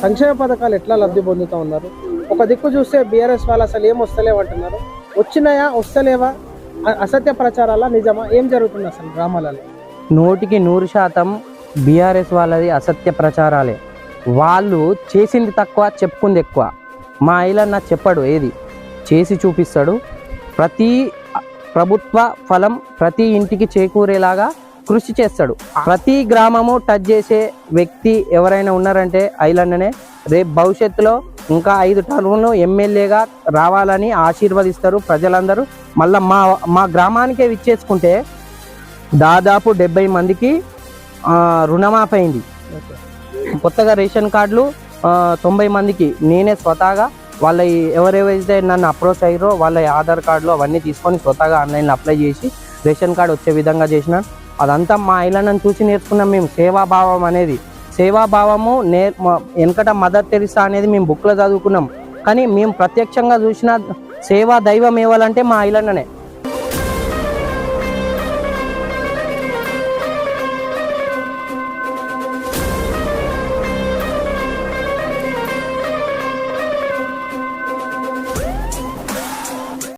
సంక్షేమ పథకాలు ఎట్లా లబ్ధి పొందుతూ ఉన్నారు? ఒక దిక్కు చూస్తే బీఆర్ఎస్ వాళ్ళు అసలు ఏం వస్తలేవు అంటున్నారు. వచ్చినాయా, వస్తలేవా, అసత్య ప్రచారాల నిజమా, ఏం జరుగుతుంది అసలు గ్రామాలలో? 100% బీఆర్ఎస్ వాళ్ళది అసత్య ప్రచారాలే. వాళ్ళు చేసింది తక్కువ, చెప్పుకుంది ఎక్కువ. మా ఐలన్న చెప్పడు, ఏది చేసి చూపిస్తాడు. ప్రతి ప్రభుత్వ ఫలం ప్రతి ఇంటికి చేకూరేలాగా కృషి చేస్తాడు. ప్రతి గ్రామము టచ్ చేసే వ్యక్తి ఎవరైనా ఉన్నారంటే ఐలన్ననే. రేపు భవిష్యత్తులో ఇంకా 5 టర్ములు ఎమ్మెల్యేగా రావాలని ఆశీర్వదిస్తారు ప్రజలందరూ. మళ్ళీ మా గ్రామానికే విచ్చేసుకుంటే దాదాపు 70 మందికి రుణమాఫీ అయింది. కొత్తగా రేషన్ కార్డులు 90 మందికి నేనే స్వతహాగా వాళ్ళ ఎవరెవరైతే నన్ను అప్రోచ్ అయ్యారో వాళ్ళ ఆధార్ కార్డులు అవన్నీ తీసుకొని స్వతహాగా ఆన్లైన్లో అప్లై చేసి రేషన్ కార్డు వచ్చే విధంగా చేసినాను. అదంతా మా ఐలన్నను చూసి నేర్చుకున్నాం మేము. సేవాభావం అనేది, సేవాభావము వెనకట మదర్ తెరిసా అనేది మేము బుక్లో చదువుకున్నాం. కానీ మేము ప్రత్యక్షంగా చూసిన సేవా దైవం ఏవాలంటే మా ఐలన్ననే.